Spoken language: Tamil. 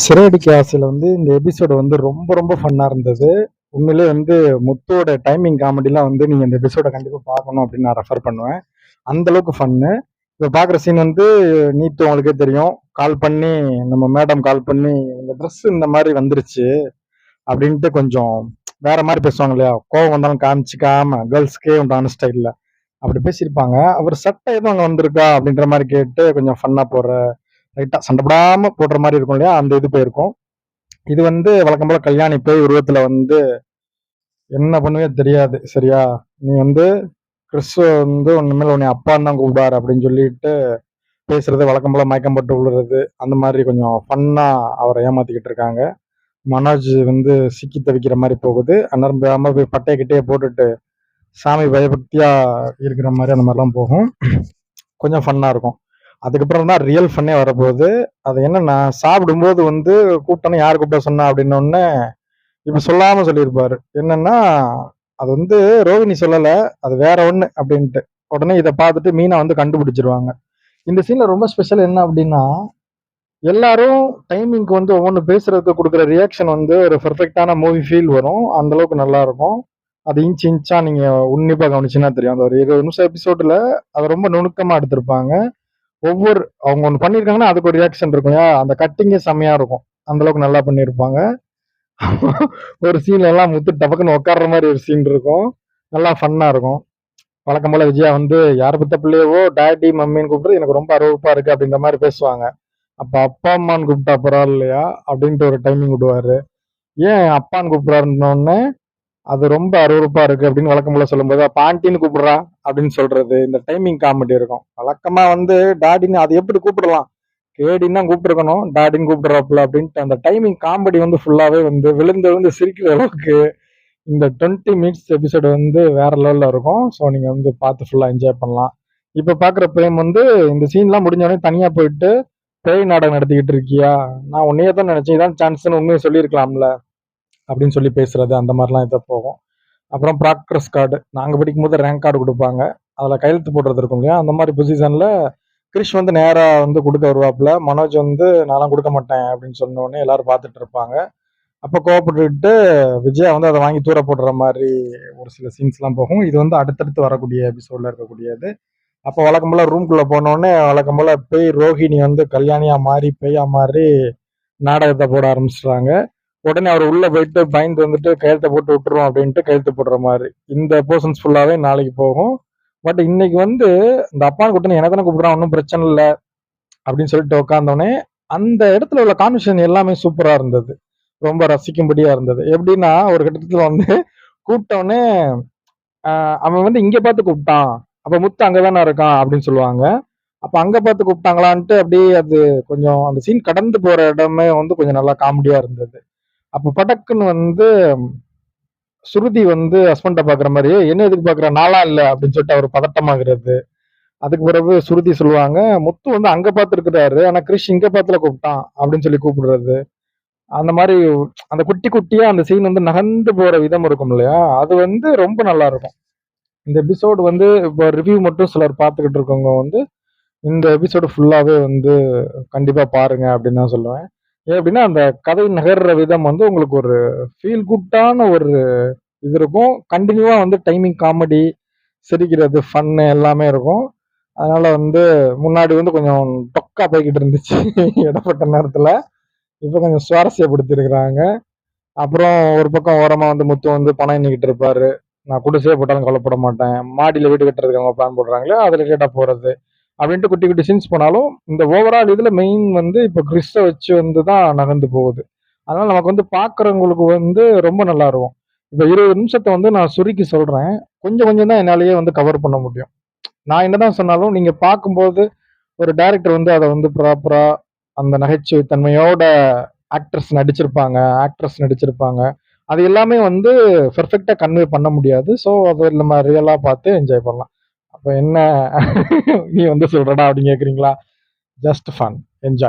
சிறகடிக்க ஆசையில இந்த எபிசோடு ரொம்ப ரொம்ப ஃபன்னா இருந்தது. உண்மையிலேயே முத்துவோட டைமிங் காமெடிலாம் நீங்க இந்த எபிசோட கண்டிப்பா பார்க்கணும் அப்படின்னு நான் ரெஃபர் பண்ணுவேன். அந்த அளவுக்கு ஃபன்னு. இப்ப பார்க்குற சீன் நீத்து உங்களுக்கே தெரியும். கால் பண்ணி நம்ம மேடம் கால் பண்ணி இந்த ட்ரெஸ் இந்த மாதிரி வந்துருச்சு அப்படின்ட்டு கொஞ்சம் வேற மாதிரி பேசுவாங்க இல்லையா? கோவம் வந்தாலும் காமிச்சிக்காம கேர்ள்ஸ்க்கே உண்டான ஸ்டைல்ல அப்படி பேசியிருப்பாங்க. அவர் சட்டை எதுவும் அங்க வந்திருக்கா அப்படின்ற மாதிரி கேட்டு கொஞ்சம் ஃபன்னா போடுற லைட்டா சண்டை போடாம போடுற மாதிரி இருக்கும் இல்லையா? அந்த இது போயிருக்கும். இது வழக்கம் போல கல்யாணி பேய் உருவத்துல என்ன பண்ணுவே தெரியாது. சரியா? நீ கிறிஸ்துவ உன்னிமேல் உன்னை அப்பான்னு தான் கூப்பிடாரு அப்படின்னு சொல்லிட்டு பேசுறது, வழக்கம் போல மயக்கம் போட்டு விழுறது, அந்த மாதிரி கொஞ்சம் ஃபன்னா அவரை ஏமாத்திக்கிட்டு இருக்காங்க. மனோஜ் சிக்கி தவிக்கிற மாதிரி போகுது. அந்நேரம் போய் பட்டைய கிட்டையே போட்டுட்டு சாமி பயபக்தியா இருக்கிற மாதிரி அந்த மாதிரிலாம் போகும். கொஞ்சம் ஃபன்னா இருக்கும். அதுக்கப்புறம் தான் ரியல் ஃபன்னே வரப்போகுது. அது என்னன்னா, சாப்பிடும்போது கூப்பிட்டோன்னே யார் கூப்பிட சொன்னா அப்படின்னோடனே இப்ப சொல்லாம சொல்லியிருப்பாரு. என்னன்னா, அது ரோகிணி சொல்லல, அது வேற ஒண்ணு அப்படின்ட்டு. உடனே இதை பார்த்துட்டு மீனா கண்டுபிடிச்சிருவாங்க. இந்த சீன்ல ரொம்ப ஸ்பெஷல் என்ன அப்படின்னா, எல்லாரும் டைமிங்க்கு ஒவ்வொன்று பேசுறதுக்கு கொடுக்குற ரியாக்ஷன் ஒரு பெர்ஃபெக்டான மூவி ஃபீல் வரும். அந்த அளவுக்கு நல்லா இருக்கும். அது இன்ச் இன்ச்சா நீங்க உன்னிப்பா கவனிச்சுன்னா தெரியும். அந்த ஒரு 20 நிமிஷம் எபிசோட்ல அதை ரொம்ப நுணுக்கமா எடுத்திருப்பாங்க. அவங்க ஒன்று பண்ணியிருக்காங்கன்னா அதுக்கு ஒரு ரியாக்ஷன் இருக்கும். அந்த கட்டிங்கே செம்மையா இருக்கும். அந்த அளவுக்கு நல்லா பண்ணியிருப்பாங்க. ஒரு சீன்ல எல்லாம் முத்து டபக்குன்னு உட்கார்ற மாதிரி ஒரு சீன் இருக்கும். நல்லா ஃபன்னா இருக்கும். வழக்கம் போல விஜயா யார் பத்த பிள்ளையவோ டாடி மம்மின்னு கூப்பிட்டு எனக்கு ரொம்ப அருவருப்பா இருக்கு அப்படின்ற மாதிரி பேசுவாங்க. அப்ப அப்பா அம்மான்னு கூப்பிட்டா பரவாயில்லையா அப்படின்ட்டு ஒரு டைமிங் விடுவாரு. ஏன் அப்பான்னு கூப்பிடுறாருன்னொடனே அது ரொம்ப அருவருப்பா இருக்கு அப்படின்னு வழக்கம் போல சொல்லும்போது அப்ப ஆண்டின்னு கூப்பிடுறா அப்படின்னு சொல்றது, இந்த டைமிங் காமெடி இருக்கும். வழக்கமா டாடின்னு அது எப்படி கூப்பிடலாம், கேடின்னு தான் கூப்பிட்டுருக்கணும், டாடின்னு கூப்பிடுறாப்புல அப்படின்ட்டு அந்த டைமிங் காமெடி ஃபுல்லாவே விழுந்து சிரிக்கிற அளவுக்கு இந்த 20 மினிட்ஸ் எபிசோடு வேற லெவல்ல இருக்கும். ஸோ நீங்க பார்த்து ஃபுல்லா என்ஜாய் பண்ணலாம். இப்ப பாக்குற பிரேம் இந்த சீன்லாம் முடிஞ்ச உடனே தனியா போயிட்டு பேய் நாடகம் நடத்திக்கிட்டு இருக்கியா, நான் உன்னையே தான் நினைச்சேன், இதான் சான்ஸ்னு உண்மையை சொல்லியிருக்கலாம்ல அப்படின்னு சொல்லி பேசுறது, அந்த மாதிரிலாம் இதை போகும். அப்புறம் ப்ராக்ரஸ் கார்டு நாங்க படிக்கும் போது ரேங்க் கார்டு கொடுப்பாங்க. அதுல கையெழுத்து போடுறது இருக்கும் இல்லையா? அந்த மாதிரி பொசிஷன்ல கிரிஷ் நேரா கொடுக்க வருவாப்புல. மனோஜ் நான்லாம் கொடுக்க மாட்டேன் அப்படின்னு சொன்ன உடனே எல்லாரும் பார்த்துட்டு இருப்பாங்க. அப்ப கோவப்பட்டுக்கிட்டு விஜயா அதை வாங்கி தூர போடுற மாதிரி ஒரு சில சீன்ஸ் எல்லாம் போகும். இது அடுத்தடுத்து வரக்கூடிய எபிசோட்ல இருக்கக்கூடியது. அப்போ வழக்கம் போல ரூம்குள்ள போனோடனே வழக்கம் போல பேய் ரோஹிணி கல்யாணியா மாறி பேயா மாறி நாடகத்தை போட ஆரம்பிச்சிடுறாங்க. உடனே அவர் உள்ள போயிட்டு பயந்து கையெழுத்தை போட்டு விட்டுருவோம் அப்படின்ட்டு கையெழுத்து போடுற மாதிரி இந்த போர்ஷன்ஸ் ஃபுல்லாவே நாளைக்கு போகும். பட் இன்னைக்கு இந்த அப்பான்னு கூப்பிட்டு எனக்கு தானே கூப்பிடுறான், ஒன்றும் பிரச்சனை இல்லை அப்படின்னு சொல்லிட்டு உட்காந்தோடனே அந்த இடத்துல உள்ள கான்வர்சேஷன் எல்லாமே சூப்பரா இருந்தது. ரொம்ப ரசிக்கும்படியா இருந்தது. எப்படின்னா ஒரு கட்டத்துல கூப்பிட்டோடனே அவன் இங்க பார்த்து கூப்பிட்டான், அப்ப முத்து அங்கதானே இருக்கான் அப்படின்னு சொல்லுவாங்க. அப்ப அங்க பார்த்து கூப்பிட்டாங்களான்ட்டு அப்படியே அது கொஞ்சம் அந்த சீன் கடந்து போற இடமே கொஞ்சம் நல்லா காமெடியா இருந்தது. அப்ப படக்குன்னு சுருதி ஹஸ்பண்ட பாக்குற மாதிரி என்ன எதுக்கு பாக்குற, நாளா இல்ல அப்படின்னு சொல்லிட்டு அவர் பதட்டமாகிறது. அதுக்கு பிறகு சுருதி சொல்லுவாங்க, முத்து அங்க பார்த்து இருக்கிறாரு, ஆனா கிரிஷ் இங்க பார்த்துல கூப்பிட்டான் அப்படின்னு சொல்லி கூப்பிடுறது. அந்த மாதிரி அந்த குட்டி குட்டியா அந்த சீன் நகர்ந்து போற விதம் இருக்கும் இல்லையா? அது ரொம்ப நல்லா இருக்கும். இந்த எபிசோடு இப்போ ரிவ்யூ மட்டும் சிலர் பார்த்துக்கிட்டு இருக்கவங்க இந்த எபிசோடு ஃபுல்லாவே கண்டிப்பா பாருங்க அப்படின்னு தான் சொல்லுவேன். ஏன் அப்படின்னா அந்த கதை நகர்ற விதம் உங்களுக்கு ஒரு ஃபீல் குட்டான ஒரு இது இருக்கும். கண்டினியூவா டைமிங் காமெடி, சிரிக்கிறது, ஃபன்னு எல்லாமே இருக்கும். அதனால முன்னாடி கொஞ்சம் டொக்கா போய்கிட்டு இருந்துச்சு இடப்பட்ட நேரத்துல. இப்ப கொஞ்சம் சுவாரஸ்யப்படுத்திருக்கிறாங்க. அப்புறம் ஒரு பக்கம் ஓரமா முத்து பணம் எண்ணிக்கிட்டு இருப்பாரு. நான் குடிசையே போட்டாலும் கவலைப்பட மாட்டேன், மாடியில வீடு கட்டுறதுக்கு அவங்க பிளான் போடுறாங்களே அதுல கேட்டா போறது அப்படின்ட்டு குட்டி குட்டி சீன்ஸ் போனாலும் இந்த ஓவரால் இதுல மெயின் இப்ப கிறிஸ்ட வச்சு தான் நகர்ந்து போகுது. அதனால நமக்கு பாக்குறவங்களுக்கு ரொம்ப நல்லா இருக்கும். இப்ப 20 நிமிஷத்தை நான் சுருக்கி சொல்றேன். கொஞ்சம் கொஞ்சம் தான் என்னாலேயே கவர் பண்ண முடியும். நான் என்னதான் சொன்னாலும் நீங்க பார்க்கும்போது ஒரு டைரக்டர் அதை ப்ராப்பரா அந்த நகைச்சுவை தன்மையோட ஆக்ட்ரஸ் நடிச்சிருப்பாங்க. அது எல்லாமே பெர்ஃபெக்ட்டா கன்வே பண்ண முடியாது. ஸோ அது நம்ம ரியலா பார்த்து என்ஜாய் பண்ணலாம். அப்ப என்ன நீ சொல்றடா அப்படின்னு கேக்குறீங்களா? Just fun. என்ஜாய்.